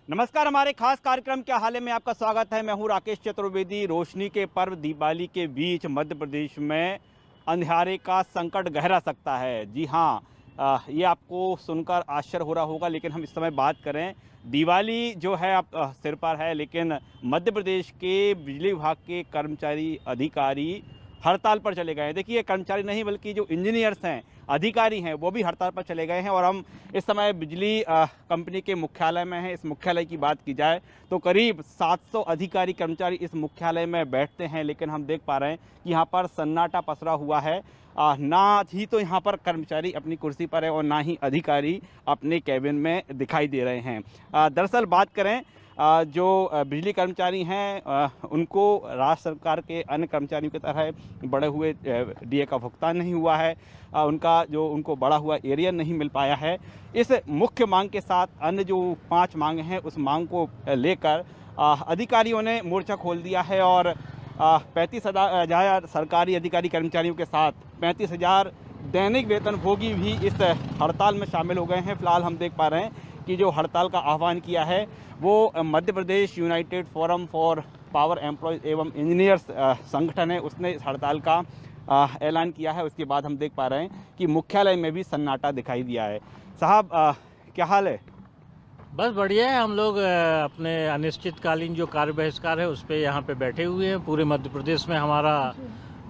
नमस्कार, हमारे खास कार्यक्रम क्या हाल है में आपका स्वागत है। मैं हूं राकेश चतुर्वेदी। रोशनी के पर्व दिवाली के बीच मध्य प्रदेश में अंधियारे का संकट गहरा सकता है। जी हां, ये आपको सुनकर आश्चर्य हो रहा होगा, लेकिन हम इस समय बात करें, दिवाली जो है अब सिर पर है, लेकिन मध्य प्रदेश के बिजली विभाग के कर्मचारी अधिकारी हड़ताल पर चले गए हैं। देखिए, कर्मचारी नहीं बल्कि जो इंजीनियर्स हैं, अधिकारी हैं, वो भी हड़ताल पर चले गए हैं। और हम इस समय बिजली कंपनी के मुख्यालय में हैं। इस मुख्यालय की बात की जाए तो करीब 700 अधिकारी कर्मचारी इस मुख्यालय में बैठते हैं, लेकिन हम देख पा रहे हैं कि यहाँ पर सन्नाटा पसरा हुआ है। ना ही तो यहाँ पर कर्मचारी अपनी कुर्सी पर है और ना ही अधिकारी अपने कैबिन में दिखाई दे रहे हैं। दरअसल बात करें, जो बिजली कर्मचारी हैं, उनको राज्य सरकार के अन्य कर्मचारियों की तरह बढ़े हुए डीए का भुगतान नहीं हुआ है। उनको बढ़ा हुआ एरियर नहीं मिल पाया है। इस मुख्य मांग के साथ अन्य जो 5 मांग हैं, उस मांग को लेकर अधिकारियों ने मोर्चा खोल दिया है और 35,000 सरकारी अधिकारी कर्मचारियों के साथ 35,000 दैनिक वेतनभोगी भी इस हड़ताल में शामिल हो गए हैं। फिलहाल हम देख पा रहे हैं कि जो हड़ताल का आह्वान किया है वो Madhya Pradesh united forum for power employees एवं इंजीनियर्स संगठन है, उसने इस हड़ताल का ऐलान किया है। उसके बाद हम देख पा रहे हैं कि मुख्यालय में भी सन्नाटा दिखाई दिया है। साहब, क्या हाल है? बस बढ़िया है। हम लोग अपने अनिश्चितकालीन जो कार्य बहिष्कार है उस पर यहाँ पे बैठे हुए हैं। पूरे मध्य प्रदेश में हमारा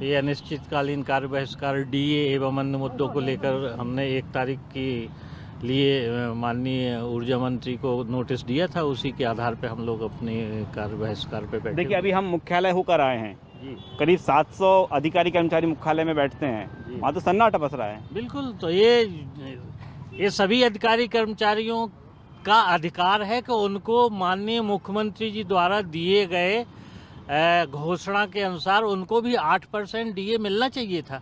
ये अनिश्चितकालीन कार्य बहिष्कार डीए एवं अन्य मुद्दों को लेकर हमने 1 तारीख के लिए माननीय ऊर्जा मंत्री को नोटिस दिया था। उसी के आधार पे हम लोग अपने कार्य बहिष्कार पे बैठे। देखिए, अभी हम मुख्यालय होकर आए हैं जी। करीब 700 अधिकारी कर्मचारी मुख्यालय में बैठते हैं, वहाँ तो सन्नाटा पसरा है। बिल्कुल, तो ये सभी अधिकारी कर्मचारियों का अधिकार है कि उनको माननीय मुख्यमंत्री जी द्वारा दिए गए घोषणा के अनुसार उनको भी 8% डीए मिलना चाहिए था।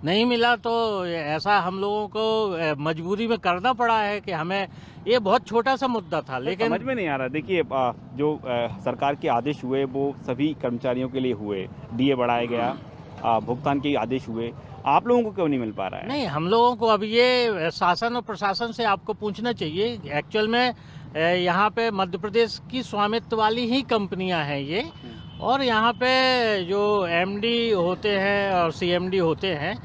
नहीं मिला तो ऐसा हम लोगों को मजबूरी में करना पड़ा है कि हमें, ये बहुत छोटा सा मुद्दा था, लेकिन समझ में नहीं आ रहा। देखिए, जो सरकार के आदेश हुए वो सभी कर्मचारियों के लिए हुए, डीए बढ़ाया गया, भुगतान के आदेश हुए, आप लोगों को क्यों नहीं मिल पा रहा है? नहीं, हम लोगों को अब ये शासन और प्रशासन से आपको पूछना चाहिए। एक्चुअल में यहाँ पे मध्य प्रदेश की स्वामित्व वाली ही कंपनियां हैं ये, और यहाँ पे जो एमडी होते हैं और सीएमडी होते हैं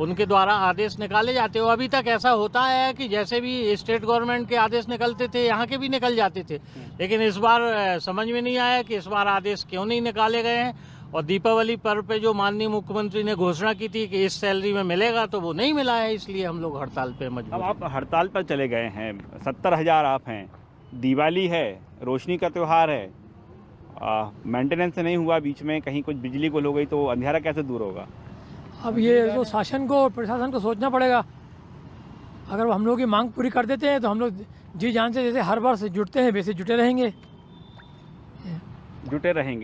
उनके द्वारा आदेश निकाले जाते हो। अभी तक ऐसा होता है कि जैसे भी स्टेट गवर्नमेंट के आदेश निकलते थे, यहाँ के भी निकल जाते थे, लेकिन इस बार समझ में नहीं आया कि इस बार आदेश क्यों नहीं निकाले गए हैं। और दीपावली पर्व पे जो माननीय मुख्यमंत्री ने घोषणा की थी कि इस सैलरी में मिलेगा, तो वो नहीं मिला है, इसलिए हम लोग हड़ताल पे मजबूर। अब आप हड़ताल पर चले गए हैं, 70,000 आप हैं, दिवाली है, रोशनी का त्यौहार है, मेंटेनेंस नहीं हुआ, बीच में कहीं कुछ बिजली गुल हो गई, तो अंधेरा कैसे दूर होगा? अब ये जो शासन को और प्रशासन को सोचना पड़ेगा। अगर वो हम लोग की मांग पूरी कर देते हैं तो हम लोग जी जान से जैसे हर वर्ष जुटते हैं वैसे जुटे रहेंगे।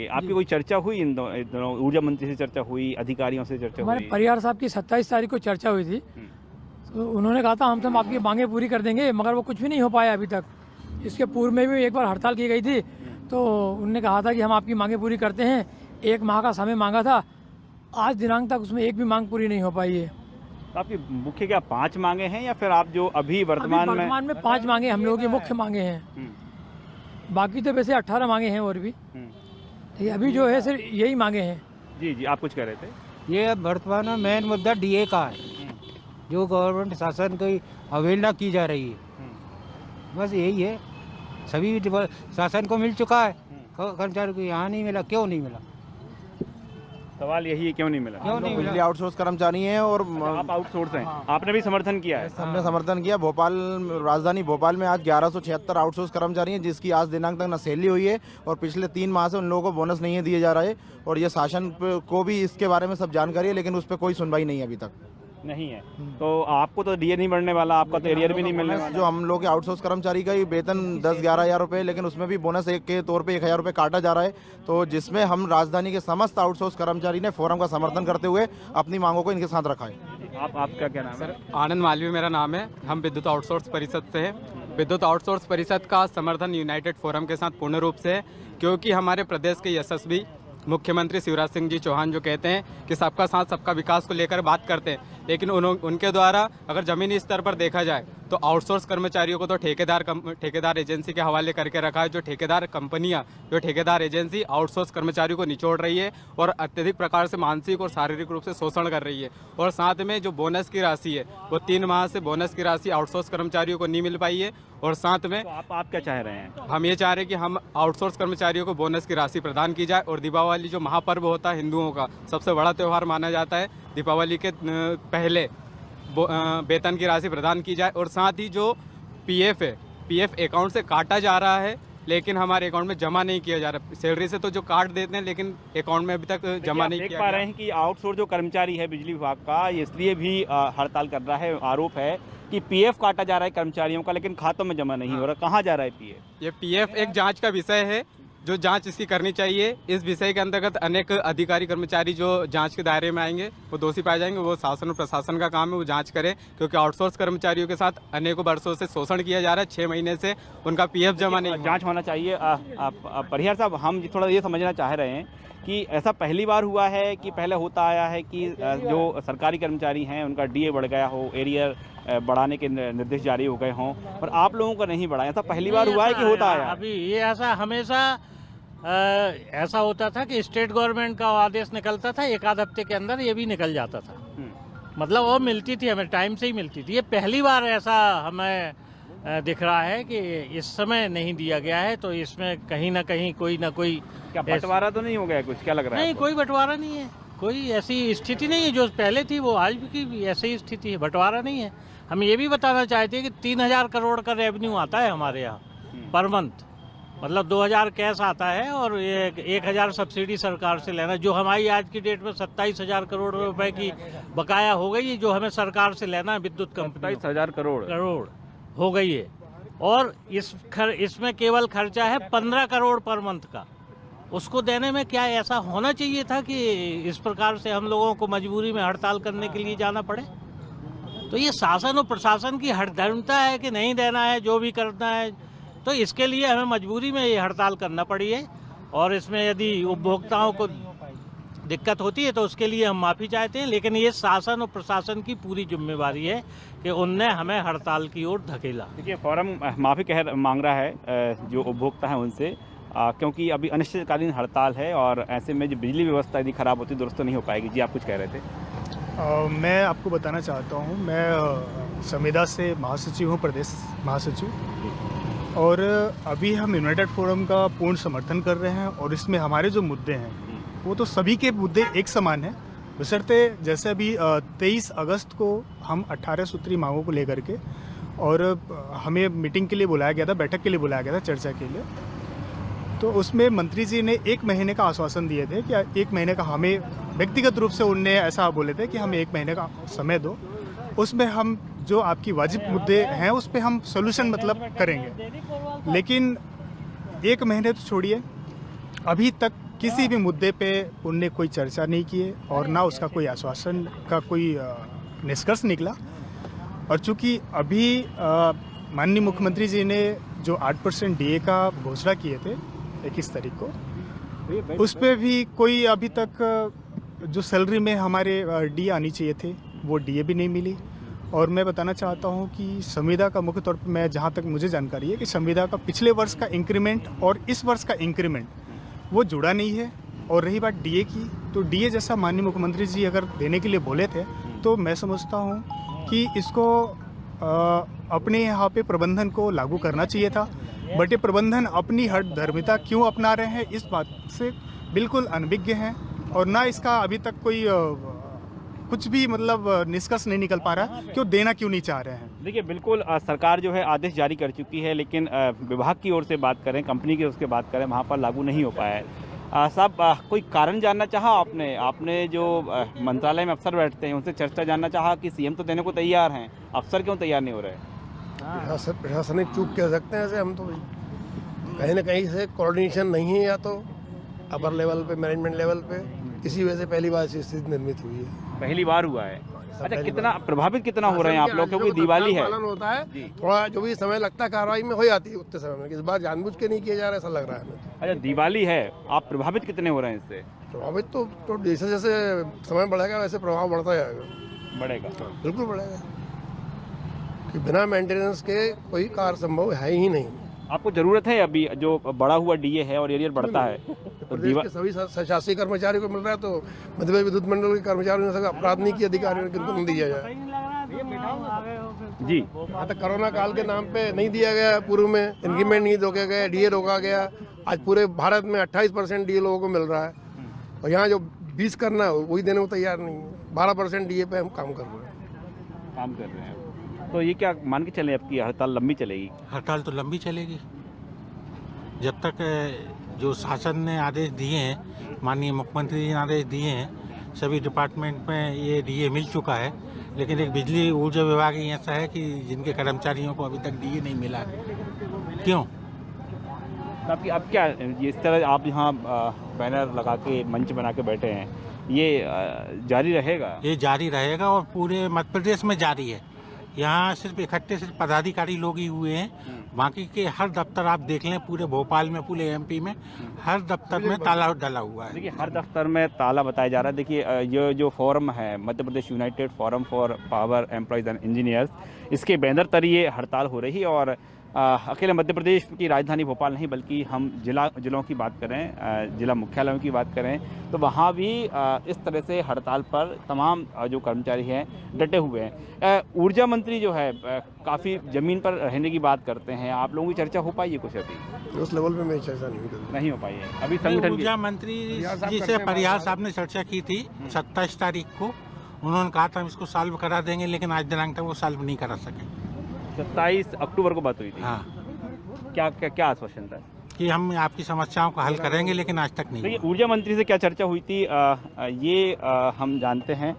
आपकी कोई चर्चा हुई इन दोनों ऊर्जा मंत्री से चर्चा हुई, अधिकारियों से चर्चा हुई? हमारे परिवार साहब की 27 तारीख को चर्चा हुई थी, तो उन्होंने कहा था हम आपकी मांगें पूरी कर देंगे, मगर वो कुछ भी नहीं हो पाया अभी तक। इसके पूर्व में भी एक बार हड़ताल की गई थी, तो उन्होंने कहा था कि हम आपकी मांगें पूरी करते हैं। 1 माह का समय मांगा था, आज दिनांक तक उसमें एक भी मांग पूरी नहीं हो पाई है। तो आपकी मुख्य क्या 5 मांगे हैं, या फिर आप जो अभी वर्तमान में 5 मांगे हम लोगों की मुख्य मांगे हैं। बाकी तो वैसे 18 मांगे हैं और भी, अभी जो है सिर्फ यही मांगे हैं। जी, आप कुछ कह रहे थे? ये वर्तमान में मेन मुद्दा डीए का है, जो गवर्नमेंट शासन की अवहेलना की जा रही है। बस यही है, सभी शासन को मिल चुका है, कर्मचारी को यहाँ नहीं मिला। क्यों नहीं मिला? सवाल यही है, क्यों नहीं मिला? क्यों नहीं मिला? बिजली आउटसोर्स कर्मचारी हैं और आप आउटसोर्स हैं, आपने भी समर्थन किया है? हमने समर्थन किया। राजधानी भोपाल में आज 1176 आउटसोर्स कर्मचारी हैं, जिसकी आज दिनांक तक न सैलरी हुई है और पिछले 3 माह से उन लोगों को बोनस नहीं दिए जा रहा है। और ये शासन को भी इसके बारे में सब जानकारी है, लेकिन उस पर कोई सुनवाई नहीं है अभी तक। नहीं है तो आपको तो डीए नहीं बढ़ने वाला, आपका तो एरियर भी नहीं मिलने वाला। जो हम लोग के आउटसोर्स कर्मचारी का ही वेतन 10-11 हज़ार रुपये, लेकिन उसमें भी बोनस के तौर पे 1,000 रुपये काटा जा रहा है। तो जिसमें हम राजधानी के समस्त आउटसोर्स कर्मचारी ने फोरम का समर्थन करते हुए अपनी मांगों को इनके साथ रखा है। आपका क्या नाम है? आनंद मालवीय मेरा नाम है। हम विद्युत आउटसोर्स परिषद से हैं। विद्युत आउटसोर्स परिषद का समर्थन यूनाइटेड फोरम के साथ पूर्ण रूप से है, क्योंकि हमारे प्रदेश के यशस्वी मुख्यमंत्री शिवराज सिंह जी चौहान जो कहते हैं कि सबका साथ सबका विकास को लेकर बात करते हैं, लेकिन उनके द्वारा अगर ज़मीनी स्तर पर देखा जाए तो आउटसोर्स कर्मचारियों को तो ठेकेदार एजेंसी के हवाले करके रखा है। जो ठेकेदार कंपनियां, जो ठेकेदार एजेंसी आउटसोर्स कर्मचारियों को निचोड़ रही है और अत्यधिक प्रकार से मानसिक और शारीरिक रूप से शोषण कर रही है। और साथ में जो बोनस की राशि है वो 3 माह से बोनस की राशि आउटसोर्स कर्मचारियों को नहीं मिल पाई है। और साथ में तो आप क्या चाह रहे हैं? हम ये चाह रहे हैं कि हम आउटसोर्स कर्मचारियों को बोनस की राशि प्रदान की जाए। और दीपावली जो महापर्व होता है हिंदुओं का सबसे बड़ा त्यौहार माना जाता है, दीपावली के पहले वेतन की राशि प्रदान की जाए। और साथ ही जो पीएफ है, पीएफ अकाउंट से काटा जा रहा है लेकिन हमारे अकाउंट में जमा नहीं किया जा रहा। सैलरी से तो जो काट देते हैं लेकिन अकाउंट में अभी तक जमा नहीं किया देख पा रहे हैं कि आउटसोर्स जो कर्मचारी है बिजली विभाग का, ये इसलिए भी हड़ताल कर रहा है। आरोप है कि पीएफ काटा जा रहा है कर्मचारियों का लेकिन खातों में जमा नहीं हो रहा। कहाँ जा रहा है पीएफ? ये पीएफ एक जांच का विषय है, जो जांच इसकी करनी चाहिए। इस विषय के अंतर्गत अनेक अधिकारी कर्मचारी जो जांच के दायरे में आएंगे वो दोषी पाए जाएंगे। वो शासन और प्रशासन का काम है वो जांच करें, क्योंकि आउटसोर्स कर्मचारियों के साथ अनेकों वर्षों से शोषण किया जा रहा है। 6 महीने से उनका पीएफ जमा नहीं। जांच होना चाहिए। परिहार साहब, हम थोड़ा ये समझना चाह रहे हैं कि ऐसा पहली बार हुआ है कि पहले होता आया है कि जो सरकारी कर्मचारी हैं उनका डीए बढ़ गया हो, एरियर बढ़ाने के निर्देश जारी हो गए हों, और आप लोगों का नहीं बढ़ा? ऐसा पहली बार हुआ है कि होता आया? अभी ये ऐसा हमेशा ऐसा होता था कि स्टेट गवर्नमेंट का आदेश निकलता था, 1 आध हफ्ते के अंदर ये भी निकल जाता था। मतलब वो मिलती थी, हमें टाइम से ही मिलती थी। ये पहली बार ऐसा हमें दिख रहा है कि इस समय नहीं दिया गया है। तो इसमें कहीं ना कहीं कोई ना कोई क्या बंटवारा तो नहीं हो गया कुछ? क्या लग रहा है? नहीं, कोई बंटवारा नहीं है, कोई ऐसी स्थिति नहीं है। जो पहले थी वो आज भी ऐसी ही स्थिति है, बंटवारा नहीं है। हम ये भी बताना चाहते हैं कि 3000 करोड़ का रेवेन्यू आता है हमारे यहाँ पर मंथ। मतलब 2000 कैश आता है और 1000 सब्सिडी सरकार से लेना, जो हमारी आज की डेट में 27,000 करोड़ रुपए की बकाया हो गई है, जो हमें सरकार से लेना है विद्युत कंपनी। 27,000 करोड़ हो गई है। और इसमें केवल खर्चा है 15 करोड़ पर मंथ का। उसको देने में क्या ऐसा होना चाहिए था कि इस प्रकार से हम लोगों को मजबूरी में हड़ताल करने के लिए जाना पड़े? तो ये शासन और प्रशासन की हठधर्मिता है कि नहीं देना है, जो भी करना है। तो इसके लिए हमें मजबूरी में ये हड़ताल करना पड़ी है। और इसमें यदि उपभोक्ताओं को दिक्कत होती है तो उसके लिए हम माफ़ी चाहते हैं, लेकिन ये शासन और प्रशासन की पूरी जिम्मेवारी है कि उनने हमें हड़ताल की ओर धकेला। देखिए, फोरम माफ़ी मांग रहा है जो उपभोक्ता हैं उनसे, क्योंकि अभी अनिश्चितकालीन हड़ताल है और ऐसे में जो बिजली व्यवस्था यदि खराब होती दुरुस्त नहीं हो पाएगी। जी, आप कुछ कह रहे थे? मैं आपको बताना चाहता हूँ, मैं संविदा से महासचिव हूँ, प्रदेश महासचिव। और अभी हम यूनाइटेड फोरम का पूर्ण समर्थन कर रहे हैं और इसमें हमारे जो मुद्दे हैं वो तो सभी के मुद्दे एक समान हैं, बशर्ते जैसे अभी 23 अगस्त को हम 18 सूत्री मांगों को लेकर के और हमें मीटिंग के लिए बुलाया गया था, बैठक के लिए बुलाया गया था, चर्चा के लिए। तो उसमें मंत्री जी ने 1 महीने का आश्वासन दिए थे कि 1 महीने का, हमें व्यक्तिगत रूप से उनने ऐसा बोले थे कि हमें 1 महीने का समय दो, उसमें हम जो आपकी वाजिब मुद्दे हैं उस पर हम सोल्यूशन मतलब करेंगे। लेकिन 1 महीने तो छोड़िए, अभी तक किसी भी मुद्दे पे उनने कोई चर्चा नहीं की है और ना उसका कोई आश्वासन का कोई निष्कर्ष निकला। और चूँकि अभी माननीय मुख्यमंत्री जी ने जो 8% डीए का घोषणा किए थे 21 तारीख को, उस पर भी कोई अभी तक जो सैलरी में हमारे डीए आनी चाहिए थे वो डीए भी नहीं मिली। और मैं बताना चाहता हूं कि संविदा का मुख्य तौर पर, मैं जहां तक मुझे जानकारी है कि संविदा का पिछले वर्ष का इंक्रीमेंट और इस वर्ष का इंक्रीमेंट वो जुड़ा नहीं है। और रही बात डीए की, तो डीए जैसा माननीय मुख्यमंत्री जी अगर देने के लिए बोले थे तो मैं समझता हूं कि इसको अपने यहाँ पे प्रबंधन को लागू करना चाहिए था। बट ये प्रबंधन अपनी हठधर्मिता क्यों अपना रहे हैं इस बात से बिल्कुल अनभिज्ञ हैं और ना इसका अभी तक कोई कुछ भी मतलब निष्कर्ष नहीं निकल पा रहा है, क्यों देना क्यों नहीं चाह रहे हैं। देखिए, बिल्कुल सरकार जो है आदेश जारी कर चुकी है, लेकिन विभाग की ओर से बात करें, कंपनी की ओर से बात करें, वहाँ पर लागू नहीं हो पाया है। साहब, कोई कारण जानना चाहा आपने जो मंत्रालय में अफसर बैठते हैं उनसे चर्चा जानना चाहा कि सीएम तो देने को तैयार हैं, अफसर क्यों तैयार नहीं हो रहे? प्रशासनिक चूक कह सकते हैं ऐसे हम, तो कहीं ना कहीं से कोऑर्डिनेशन नहीं है, या तो अपर लेवल पे, मैनेजमेंट लेवल पे, इसी वजह से पहली बार ऐसी स्थिति निर्मित हुई है। पहली बार हुआ है। अच्छा, कितना प्रभावित कितना हो रहे हैं आप लोग, क्योंकि दिवाली है, पालन होता है, थोड़ा जो भी समय लगता है कार्रवाई में हो जाती है उतने समय में, इस बार जानबूझ के नहीं किया जा रहा ऐसा लग रहा है हमें। अच्छा, दिवाली है, आप प्रभावित कितने हो रहे हैं इससे? प्रभावित तो जैसे जैसे समय बढ़ेगा वैसे प्रभाव बढ़ता जाएगा। बढ़ेगा। बिल्कुल बढ़ेगा कि बिना मेंटेनेंस के कोई कार्य संभव है ही नहीं। आपको जरूरत है अभी जो बढ़ा हुआ डीए है और एरियर बढ़ता है तो प्रदेश के सभी शासकीय कर्मचारियों को मिल रहा है, तो मध्य प्रदेश विद्युत मंडल के कर्मचारियों ने अपराधनी की अधिकारियों को नहीं दिया जाए जी। यहाँ तक कोरोना काल के नाम पे नहीं दिया गया, पूर्व में इंक्रीमेंट नहीं रोका गया, डीए रोका गया। आज पूरे भारत में 28% डीए लोगों को मिल रहा है और यहाँ जो 20 करना है वही देने को तैयार नहीं है। 12% डीए पे हम काम कर रहे हैं। तो ये क्या मान के चलें आपकी हड़ताल लंबी चलेगी? हड़ताल तो लंबी चलेगी जब तक जो शासन ने आदेश दिए हैं, माननीय मुख्यमंत्री जी ने आदेश दिए हैं, सभी डिपार्टमेंट में ये डीए मिल चुका है। लेकिन एक बिजली ऊर्जा विभाग ही ऐसा है कि जिनके कर्मचारियों को अभी तक डीए नहीं मिला। क्यों? आपकी अब क्या इस तरह आप यहाँ बैनर लगा के मंच बना के बैठे हैं, ये जारी रहेगा? ये जारी रहेगा और पूरे मध्य प्रदेश में जारी है। यहाँ सिर्फ इकट्ठे सिर्फ पदाधिकारी लोग ही हुए हैं, बाकी के हर दफ्तर आप देख लें पूरे भोपाल में, पूरे एमपी में हर दफ्तर में ताला डला हुआ है। देखिए हर दफ्तर में ताला बताया जा रहा है। देखिए ये जो फोरम है Madhya Pradesh united forum for power employees and engineers, इसके बैनर तले ये हड़ताल हो रही है और अकेले मध्य प्रदेश की राजधानी भोपाल नहीं बल्कि हम जिलों की बात करें, जिला मुख्यालयों की बात करें तो वहाँ भी इस तरह से हड़ताल पर तमाम जो कर्मचारी हैं डटे हुए हैं। ऊर्जा मंत्री जो है काफ़ी ज़मीन पर रहने की बात करते हैं, आप लोगों की चर्चा हो पाई है कुछ अभी? उस लेवल पे मेरी चर्चा नहीं हो पाई है अभी। संगठन ऊर्जा मंत्री जी से परिहार साहब ने चर्चा की थी 27 तारीख को। उन्होंने कहा था हम इसको सॉल्व करा देंगे, लेकिन आज दिनांक तक वो सॉल्व नहीं करा सके। 27 अक्टूबर को बात हुई थी। हाँ। क्या आश्वासन था? कि हम आपकी समस्याओं को हल करेंगे, लेकिन आज तक नहीं। देखिए ऊर्जा मंत्री से क्या चर्चा हुई थी हम जानते हैं।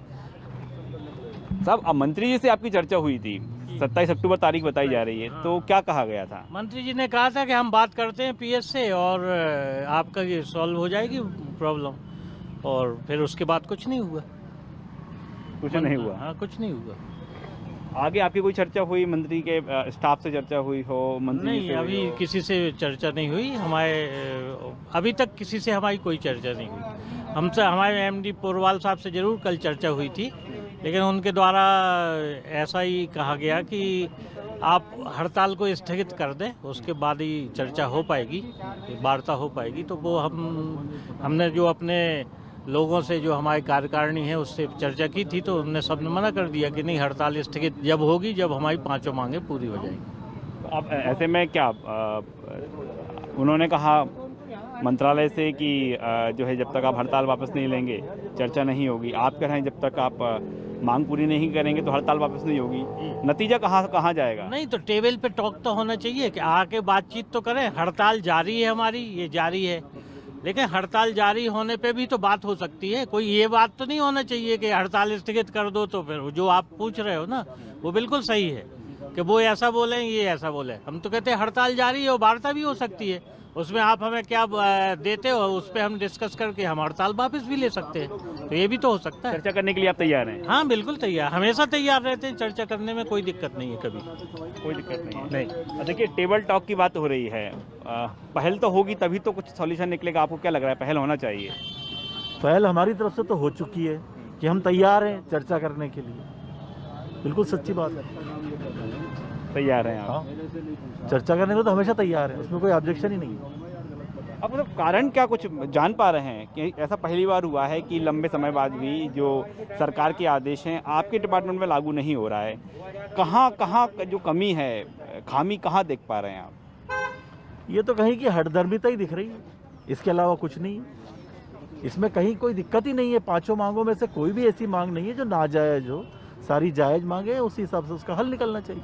साहब मंत्री जी से आपकी चर्चा हुई थी, 27 अक्टूबर तारीख बताई जा रही है, तो क्या कहा गया था? मंत्री जी ने कहा था कि हम बात करते हैं पीएस से और आपका ये सॉल्व हो जाएगी प्रॉब्लम, और फिर उसके बाद कुछ नहीं हुआ। कुछ नहीं हुआ? हाँ, कुछ नहीं हुआ। आगे आपकी कोई चर्चा हुई, मंत्री के स्टाफ से चर्चा हुई हो? मंत्री नहीं, अभी किसी से चर्चा नहीं हुई हमारे, अभी तक किसी से हमारी कोई चर्चा नहीं हुई। हमसे हमारे एमडी पोरवाल साहब से जरूर कल चर्चा हुई थी, लेकिन उनके द्वारा ऐसा ही कहा गया कि आप हड़ताल को स्थगित कर दें, उसके बाद ही चर्चा हो पाएगी, वार्ता हो पाएगी। तो वो हमने जो अपने लोगों से, जो हमारी कार्यकारिणी है, उससे चर्चा की थी, तो उन्होंने सबने मना कर दिया कि नहीं, हड़ताल स्थगित जब होगी जब हमारी 5 मांगें पूरी हो जाएंगी। अब ऐसे में क्या उन्होंने कहा मंत्रालय से कि जो है जब तक आप हड़ताल वापस नहीं लेंगे चर्चा नहीं होगी। आप कह रहे हैं जब तक आप मांग पूरी नहीं करेंगे तो हड़ताल वापस नहीं होगी। नतीजा कहाँ जाएगा? नहीं तो टेबल पे टॉक तो होना चाहिए कि आके बातचीत तो करें। हड़ताल जारी है हमारी, ये जारी है, लेकिन हड़ताल जारी होने पे भी तो बात हो सकती है। कोई ये बात तो नहीं होना चाहिए कि हड़ताल स्थगित कर दो। तो फिर जो आप पूछ रहे हो ना, वो बिल्कुल सही है कि वो ऐसा बोले, ये ऐसा बोले। हम तो कहते हैं हड़ताल जारी है और वार्ता भी हो सकती है, उसमें आप हमें क्या देते हो, उस पर हम डिस्कस करके हम हड़ताल वापस भी ले सकते हैं। तो ये भी तो हो सकता है। चर्चा करने के लिए आप तैयार हैं? हाँ बिल्कुल तैयार, हमेशा तैयार रहते हैं। चर्चा करने में कोई दिक्कत नहीं है, कभी कोई दिक्कत नहीं है। नहीं, देखिए टेबल टॉक की बात हो रही है, पहल तो होगी तभी तो कुछ सॉल्यूशन निकलेगा। आपको क्या लग रहा है, पहल होना चाहिए? पहल हमारी तरफ से तो हो चुकी है कि हम तैयार हैं चर्चा करने के लिए। बिल्कुल सच्ची बात है, तैयार हैं आप? हाँ, चर्चा करने को तो हमेशा तैयार है, उसमें कोई ऑब्जेक्शन ही नहीं है। अब मतलब कारण क्या कुछ जान पा रहे हैं कि ऐसा पहली बार हुआ है कि लंबे समय बाद भी जो सरकार के आदेश हैं आपके डिपार्टमेंट में लागू नहीं हो रहा है? कहाँ जो कमी है, खामी कहाँ देख पा रहे हैं आप? ये तो कहीं की हठधर्मिता ही दिख रही है, इसके अलावा कुछ नहीं है। इसमें कहीं कोई दिक्कत ही नहीं है। 5 मांगों में से कोई भी ऐसी मांग नहीं है जो नाजायज हो, सारी जायज मांगे, उसी हिसाब से उसका हल निकलना चाहिए।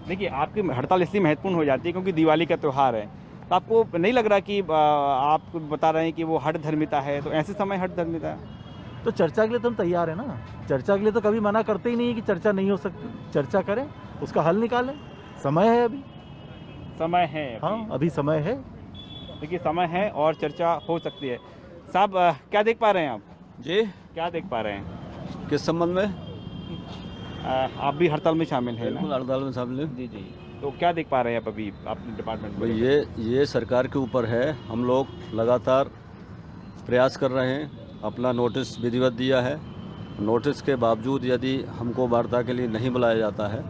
देखिए आपकी हड़ताल इसलिए महत्वपूर्ण हो जाती है क्योंकि दिवाली का त्यौहार है, तो आपको नहीं लग रहा कि आप बता रहे हैं कि वो हठधर्मिता है, तो ऐसे समय हठधर्मिता है? तो चर्चा के लिए तो हम तैयार है ना। चर्चा के लिए तो कभी मना करते ही नहीं है कि चर्चा नहीं हो सकती। चर्चा करें, उसका हल निकालें, समय है अभी। समय है अभी। हाँ, अभी समय है। देखिए समय है और चर्चा हो सकती है। साहब क्या देख पा रहे हैं आप? जी, क्या देख पा रहे हैं? किस संबंध में? आप भी हड़ताल में शामिल हैं ना? बिल्कुल हड़ताल में शामिल हैं। जी। तो क्या देख पा रहे हैं आप अभी अपने डिपार्टमेंट में? भाई ये सरकार के ऊपर है। हम लोग लगातार प्रयास कर रहे हैं, अपना नोटिस विधिवत दिया है नोटिस के बावजूद यदि हमको वार्ता के लिए नहीं बुलाया जाता है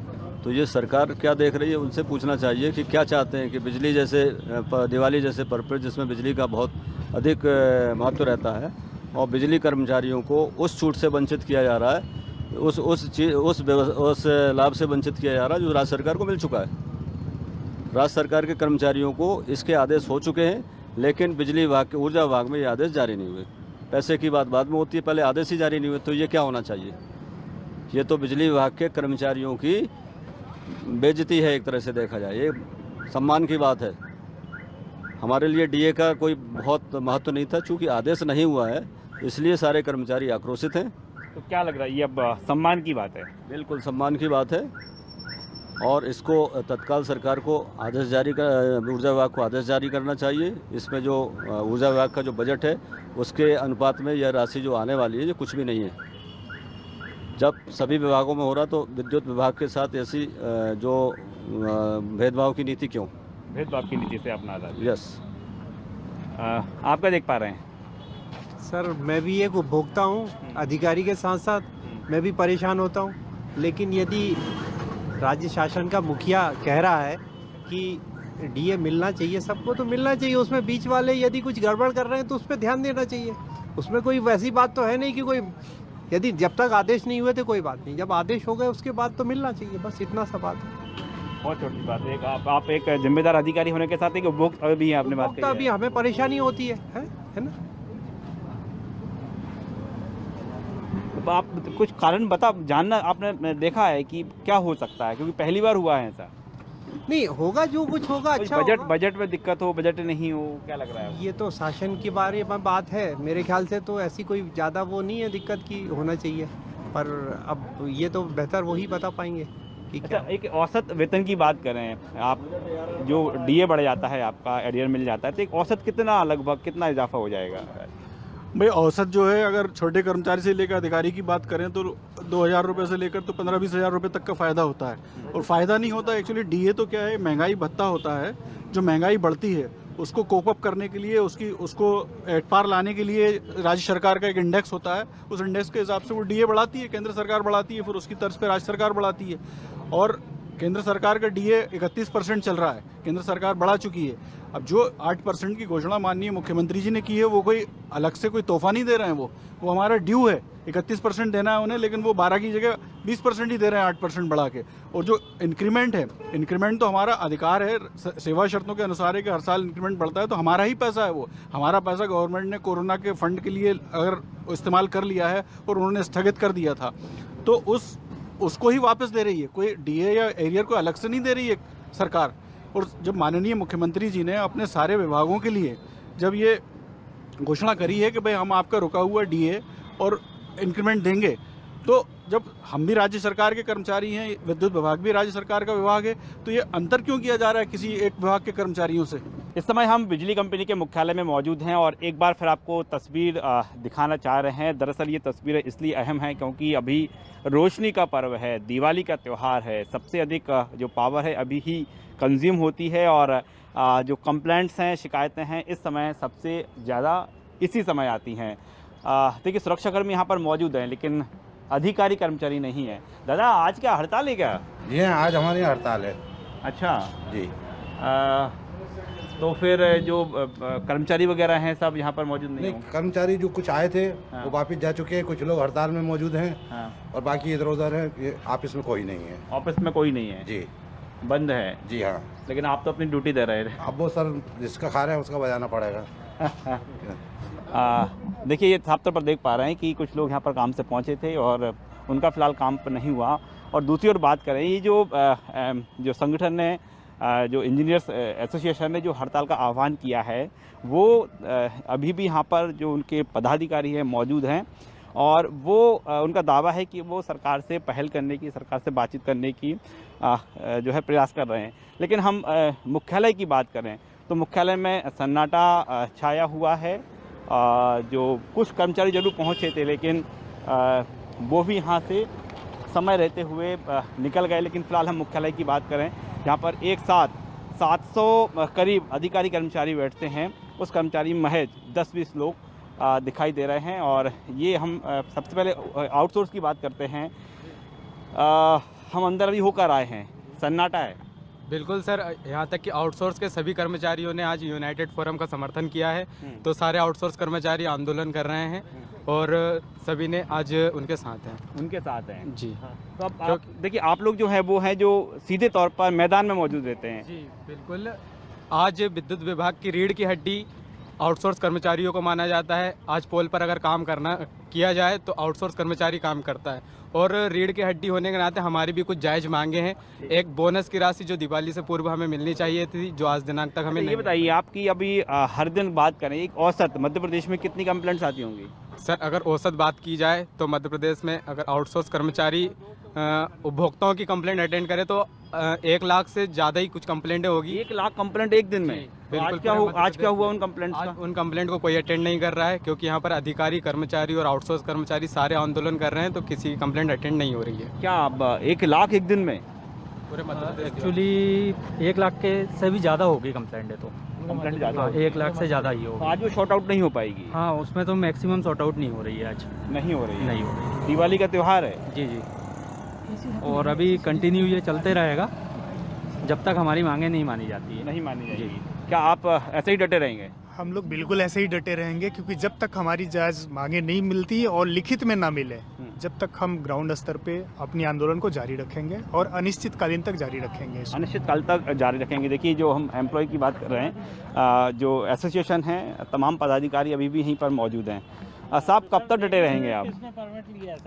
तो ये सरकार क्या देख रही है, उनसे पूछना चाहिए कि क्या चाहते हैं। कि बिजली जैसे दिवाली जैसे पर्व जिसमें बिजली का बहुत अधिक महत्व रहता है और बिजली कर्मचारियों को उस छूट से वंचित किया जा रहा है, उस लाभ से वंचित किया जा रहा है जो राज्य सरकार को मिल चुका है। राज्य सरकार के कर्मचारियों को इसके आदेश हो चुके हैं, लेकिन बिजली विभाग के ऊर्जा विभाग में ये आदेश जारी नहीं हुए। पैसे की बात बाद में होती है, पहले आदेश ही जारी नहीं हुए। तो ये क्या होना चाहिए? ये तो बिजली विभाग के कर्मचारियों की बेइज्जती है, एक तरह से देखा जाए। ये सम्मान की बात है। हमारे लिए डीए का कोई बहुत महत्व नहीं था, चूँकि आदेश नहीं हुआ है इसलिए सारे कर्मचारी आक्रोशित हैं। तो क्या लग रहा है, ये अब सम्मान की बात है? बिल्कुल सम्मान की बात है और इसको तत्काल सरकार को आदेश जारी कर, ऊर्जा विभाग को आदेश जारी करना चाहिए। इसमें जो ऊर्जा विभाग का जो बजट है उसके अनुपात में यह राशि जो आने वाली है ये कुछ भी नहीं है। जब सभी विभागों में हो रहा तो विद्युत विभाग के साथ ऐसी जो भेदभाव की नीति क्यों? भेदभाव की नीति से अपना रहा है। यस। आप क्या देख पा रहे हैं? सर मैं भी एक उपभोक्ता हूँ, अधिकारी के साथ साथ मैं भी परेशान होता हूँ। लेकिन यदि राज्य शासन का मुखिया कह रहा है कि डीए मिलना चाहिए सबको, तो मिलना चाहिए। उसमें बीच वाले यदि कुछ गड़बड़ कर रहे हैं तो उस पर ध्यान देना चाहिए। उसमें कोई वैसी बात तो है नहीं कि कोई, यदि जब तक आदेश नहीं हुए तो कोई बात नहीं, जब आदेश हो गए उसके बाद तो मिलना चाहिए। बस इतना सा बात है। बहुत छोटी बात है। आप एक जिम्मेदार अधिकारी होने के साथ एक उपभोक्ता भी है, आपने बात कही है। अभी हमें परेशानी होती है ना। आप कुछ कारण जानना आपने देखा है कि क्या हो सकता है, क्योंकि पहली बार हुआ है ऐसा? नहीं होगा, जो कुछ होगा अच्छा होगा। बजट में दिक्कत हो, बजट नहीं हो, क्या लग रहा है? ये तो शासन के बारे में बात है। मेरे ख्याल से तो ऐसी कोई ज़्यादा वो नहीं है दिक्कत की होना चाहिए, पर अब ये तो बेहतर वही बता पाएंगे कि क्या। अच्छा, एक औसत वेतन की बात करें, आप जो डीए बढ़ जाता है, आपका एरियर मिल जाता है, तो एक औसत कितना, लगभग कितना इजाफा हो जाएगा? भाई औसत जो है, अगर छोटे कर्मचारी से लेकर अधिकारी की बात करें तो 2,000 रुपये से लेकर तो 15-20 हज़ार रुपये तक का फ़ायदा होता है। और फ़ायदा नहीं होता एक्चुअली। डीए तो क्या है, महंगाई भत्ता होता है। जो महंगाई बढ़ती है उसको कोप अप करने के लिए, उसको एट पार लाने के लिए राज्य सरकार का एक इंडेक्स होता है। उस इंडेक्स के हिसाब से वो डीए बढ़ाती है, केंद्र सरकार बढ़ाती है, फिर उसकी तर्ज पर राज्य सरकार बढ़ाती है। और केंद्र सरकार का डीए 31% चल रहा है, केंद्र सरकार बढ़ा चुकी है। अब जो 8% की घोषणा माननीय मुख्यमंत्री जी ने की है, वो कोई अलग से कोई तोहफा नहीं दे रहे हैं। वो हमारा ड्यू है, 31% देना है उन्हें, लेकिन वो 12 की जगह 20% ही दे रहे हैं, 8% बढ़ा के। और जो इंक्रीमेंट है, इंक्रीमेंट तो हमारा अधिकार है, सेवा शर्तों के अनुसार है कि हर साल इंक्रीमेंट बढ़ता है, तो हमारा ही पैसा है। वो हमारा पैसा गवर्नमेंट ने कोरोना के फंड के लिए अगर इस्तेमाल कर लिया है और उन्होंने स्थगित कर दिया था, तो उसको ही वापस दे रही है। कोई डीए या एरियर को अलग से नहीं दे रही है सरकार। और जब माननीय मुख्यमंत्री जी ने अपने सारे विभागों के लिए जब ये घोषणा करी है कि भाई हम आपका रुका हुआ डीए और इंक्रीमेंट देंगे, तो जब हम भी राज्य सरकार के कर्मचारी हैं, विद्युत विभाग भी राज्य सरकार का विभाग है, तो ये अंतर क्यों किया जा रहा है किसी एक विभाग के कर्मचारियों से? इस समय हम बिजली कंपनी के मुख्यालय में मौजूद हैं और एक बार फिर आपको तस्वीर दिखाना चाह रहे हैं। दरअसल ये तस्वीरें इसलिए अहम हैं क्योंकि अभी रोशनी का पर्व है, दिवाली का त्यौहार है। सबसे अधिक जो पावर है अभी ही कंज्यूम होती है और जो कंप्लेंट्स हैं, शिकायतें हैं, इस समय सबसे ज़्यादा इसी समय आती हैं। देखिए, सुरक्षाकर्मी यहाँ पर मौजूद हैं, लेकिन अधिकारी कर्मचारी नहीं है। दादा, आज क्या हड़ताल है क्या? जी हाँ, आज हमारी हड़ताल है। अच्छा जी। तो फिर जो कर्मचारी वगैरह हैं सब यहाँ पर मौजूद नहीं? कर्मचारी जो कुछ आए थे हाँ। वो वापस जा चुके हैं, कुछ लोग हड़ताल में मौजूद हैं। हाँ। और बाकी इधर उधर है। ये ऑफिस में कोई नहीं है। ऑफिस में कोई नहीं है? जी, बंद है। जी हाँ। लेकिन आप तो अपनी ड्यूटी दे रहे हैं। अब वो सर जिसका खा रहे हैं उसका बजाना पड़ेगा। देखिए, ये साफ तौर पर देख पा रहे हैं कि कुछ लोग यहाँ पर काम से पहुँचे थे और उनका फ़िलहाल काम पर नहीं हुआ। और दूसरी ओर बात करें, ये जो संगठन ने, जो इंजीनियर्स एसोसिएशन ने जो हड़ताल का आह्वान किया है, वो अभी भी यहाँ पर जो उनके पदाधिकारी हैं मौजूद हैं और वो उनका दावा है कि वो सरकार से पहल करने की, सरकार से बातचीत करने की जो है प्रयास कर रहे हैं। लेकिन हम मुख्यालय की बात करें तो मुख्यालय में सन्नाटा छाया हुआ है। जो कुछ कर्मचारी जरूर पहुँचे थे, लेकिन वो भी यहाँ से समय रहते हुए निकल गए। लेकिन फ़िलहाल हम मुख्यालय की बात करें, यहाँ पर एक साथ 700 करीब अधिकारी कर्मचारी बैठते हैं। उस कर्मचारी महज 10-20 लोग दिखाई दे रहे हैं। और ये हम सबसे पहले आउटसोर्स की बात करते हैं। हम अंदर अभी होकर आए हैं, सन्नाटा है। बिल्कुल सर, यहाँ तक कि आउटसोर्स के सभी कर्मचारियों ने आज यूनाइटेड फोरम का समर्थन किया है। तो सारे आउटसोर्स कर्मचारी आंदोलन कर रहे हैं और सभी ने आज उनके साथ हैं। जी तो अब देखिए, आप लोग जो है वो है जो सीधे तौर पर मैदान में मौजूद रहते हैं। जी बिल्कुल, आज विद्युत विभाग की रीढ़ की हड्डी आउटसोर्स कर्मचारियों को माना जाता है। आज पोल पर अगर काम किया जाए तो आउटसोर्स कर्मचारी काम करता है। और रीढ़ की हड्डी होने के नाते हमारी भी कुछ जायज़ मांगे हैं। एक बोनस की राशि जो दिवाली से पूर्व हमें मिलनी चाहिए थी, जो आज दिनांक तक हमें ये बताइए, आपकी अभी हर दिन बात करें, एक औसत मध्य प्रदेश में कितनी कंप्लेंट्स आती होंगी? सर, अगर औसत बात की जाए तो मध्य प्रदेश में अगर आउटसोर्स कर्मचारी उपभोक्ताओं की कंप्लेंट अटेंड करे तो 1 लाख से ज़्यादा ही कुछ कंप्लेंटें होगी। 1 लाख कंप्लेंट एक दिन में? तो आज क्या हुआ उन कंप्लेंट्स का? उन कंप्लेंट को कोई अटेंड नहीं कर रहा है, क्योंकि यहाँ पर अधिकारी, कर्मचारी और आउटसोर्स कर्मचारी सारे आंदोलन कर रहे हैं, तो किसी की कंप्लेंट अटेंड नहीं हो रही है। क्या अब 1 लाख एक दिन में? पूरे मध्य प्रदेश एक्चुअली 1 लाख के से भी ज़्यादा होगी कंप्लेंट है, तो कंप्लेंट ज़्यादा 1 लाख से ज़्यादा ही होगी। आज वो शॉर्ट आउट नहीं हो पाएगी? हाँ, उसमें तो मैक्सिमम शॉर्ट आउट नहीं हो रही है आज। नहीं हो रही है? नहीं हो रही। दिवाली का त्यौहार है। जी जी, और अभी कंटिन्यू ये चलते रहेगा जब तक हमारी मांगे नहीं मानी जाती है। नहीं मानी जाएगी। क्या आप ऐसे ही डटे रहेंगे? हम लोग बिल्कुल ऐसे ही डटे रहेंगे, क्योंकि जब तक हमारी जायज़ मांगे नहीं मिलती और लिखित में ना मिले, जब तक हम ग्राउंड स्तर पे अपनी आंदोलन को जारी रखेंगे और अनिश्चितकालीन तक जारी रखेंगे। अनिश्चितकाल तक जारी रखेंगे। देखिए, जो हम एम्प्लॉय की बात कर रहे हैं, जो एसोसिएशन है, तमाम पदाधिकारी अभी भी यहीं पर मौजूद हैं। साहब, कब तक डटे रहेंगे आप?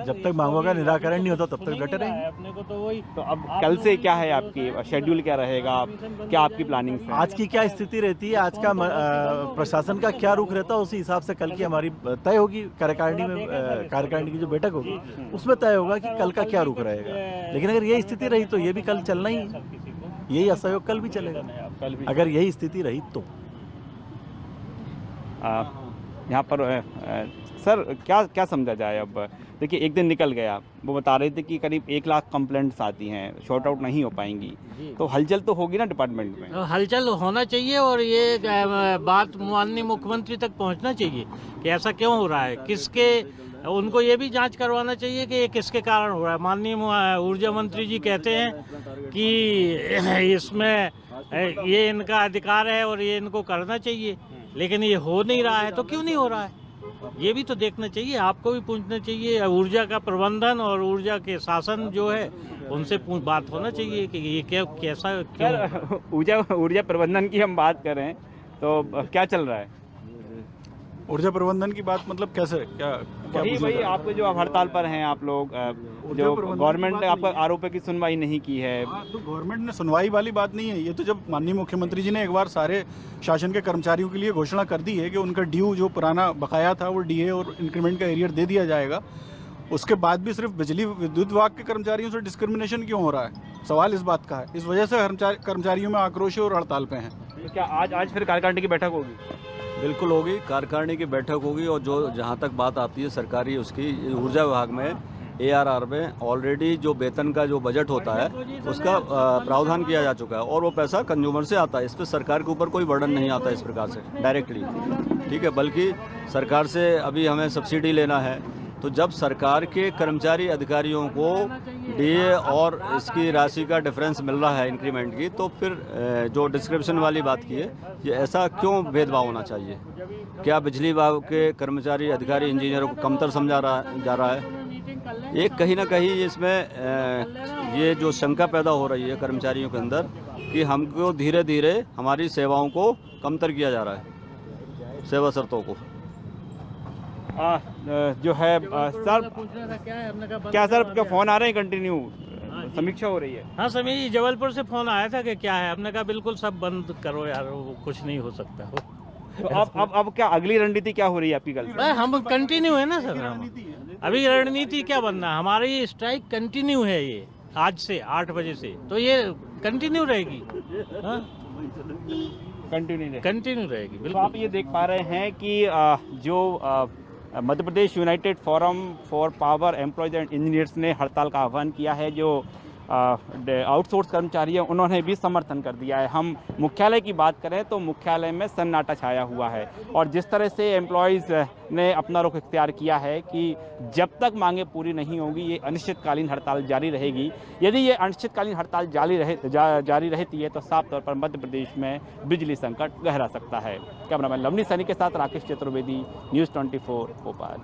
जब तक मांगों का निराकरण नहीं होता तब तक डटे रहेंगे। अपने को तो वही तो अब कल से क्या है आपकी शेड्यूल, क्या रहेगा, क्या आपकी प्लानिंग है? आज की क्या स्थिति रहती है, आज का प्रशासन का क्या रुख रहता है, उसी हिसाब से कल की हमारी तय होगी। कार्यकारिणी की जो बैठक होगी उसमें तय होगा कि कल का क्या रुख रहेगा। लेकिन अगर यही स्थिति रही तो ये भी कल चलना ही, यही असहयोग कल भी चलेगा अगर यही स्थिति रही तो। यहाँ पर सर क्या समझा जाए? अब देखिए, एक दिन निकल गया, वो बता रहे थे कि करीब 1 लाख कंप्लेंट्स आती हैं, शॉर्ट आउट नहीं हो पाएंगी, तो हलचल तो होगी ना डिपार्टमेंट में? हलचल होना चाहिए और ये बात माननीय मुख्यमंत्री तक पहुंचना चाहिए कि ऐसा क्यों हो रहा है, किसके, उनको ये भी जांच करवाना चाहिए कि ये किसके कारण हो रहा है। माननीय ऊर्जा मंत्री जी कहते हैं कि इसमें ये इनका अधिकार है और ये इनको करना चाहिए, लेकिन ये हो नहीं रहा है। तो क्यों नहीं हो रहा है, ये भी तो देखना चाहिए, आपको भी पूछना चाहिए। ऊर्जा का प्रबंधन और ऊर्जा के शासन जो है उनसे बात होना चाहिए कि ये कैसा क्यों। ऊर्जा प्रबंधन की हम बात करें तो क्या चल रहा है? ऊर्जा प्रबंधन की बात मतलब कैसे, क्या वही आपको जो हड़ताल पर हैं आप लोग, जो गवर्नमेंट ने आपका आरोप है कि सुनवाई नहीं की है। तो गवर्नमेंट ने सुनवाई वाली बात नहीं है ये, तो जब माननीय मुख्यमंत्री जी ने एक बार सारे शासन के कर्मचारियों के लिए घोषणा कर दी है कि उनका ड्यू जो पुराना बकाया था वो डीए और इंक्रीमेंट का एरियर दे दिया जाएगा, उसके बाद भी सिर्फ विद्युत विभाग के कर्मचारियों से डिस्क्रिमिनेशन क्यों हो रहा है? सवाल इस बात का है। इस वजह से कर्मचारियों में आक्रोश और हड़ताल पे हैं। तो क्या आज फिर कार्यकारिणी की बैठक होगी? बिल्कुल होगी, कार्यकारिणी की बैठक होगी। और जो जहाँ तक बात आती है सरकारी, उसकी ऊर्जा विभाग में ARR में ऑलरेडी जो वेतन का जो बजट होता है उसका प्रावधान किया जा चुका है और वो पैसा कंज्यूमर से आता है। इस पर सरकार के ऊपर कोई बर्डन नहीं आता इस प्रकार से डायरेक्टली, ठीक है, बल्कि सरकार से अभी हमें सब्सिडी लेना है। तो जब सरकार के कर्मचारी अधिकारियों को डीए और इसकी राशि का डिफरेंस मिल रहा है इंक्रीमेंट की, तो फिर जो डिस्क्रिप्शन वाली बात की है, ये ऐसा क्यों भेदभाव होना चाहिए? क्या बिजली विभाग के कर्मचारी, अधिकारी, इंजीनियरों को कमतर समझा जा रहा है? एक कहीं ना कहीं इसमें ये जो शंका पैदा हो रही है कर्मचारियों के अंदर कि हमको धीरे धीरे हमारी सेवाओं को कमतर किया जा रहा है, सेवा शर्तों को। जो है सर, क्या सर आपका फ़ोन आ रहे हैं कंटिन्यू, समीक्षा हो रही है? हाँ समीर, जबलपुर से फ़ोन आया था कि क्या है, हमने कहा बिल्कुल सब बंद करो यार, वो कुछ नहीं हो सकता। तो अब क्या अगली रणनीति क्या हो रही है आपकी? कल हम कंटिन्यू है ना सर, हम अभी रणनीति क्या बनना, हमारी स्ट्राइक कंटिन्यू है ये आज से 8 बजे से, तो ये कंटिन्यू रहेगी। कंटिन्यू रहेगी बिल्कुल। तो आप ये देख पा रहे हैं कि जो Madhya Pradesh united forum for power employees and engineers ने हड़ताल का आह्वान किया है, जो आउटसोर्स कर्मचारी हैं उन्होंने भी समर्थन कर दिया है। हम मुख्यालय की बात करें तो मुख्यालय में सन्नाटा छाया हुआ है और जिस तरह से एम्प्लॉयज़ ने अपना रुख इख्तियार किया है कि जब तक मांगें पूरी नहीं होंगी ये अनिश्चितकालीन हड़ताल जारी रहेगी। यदि ये अनिश्चितकालीन हड़ताल जारी रहती है तो साफ तौर पर मध्य प्रदेश में बिजली संकट गहरा सकता है। कैमरामैन लवनी सैनी के साथ राकेश चतुर्वेदी, न्यूज़ 24 भोपाल।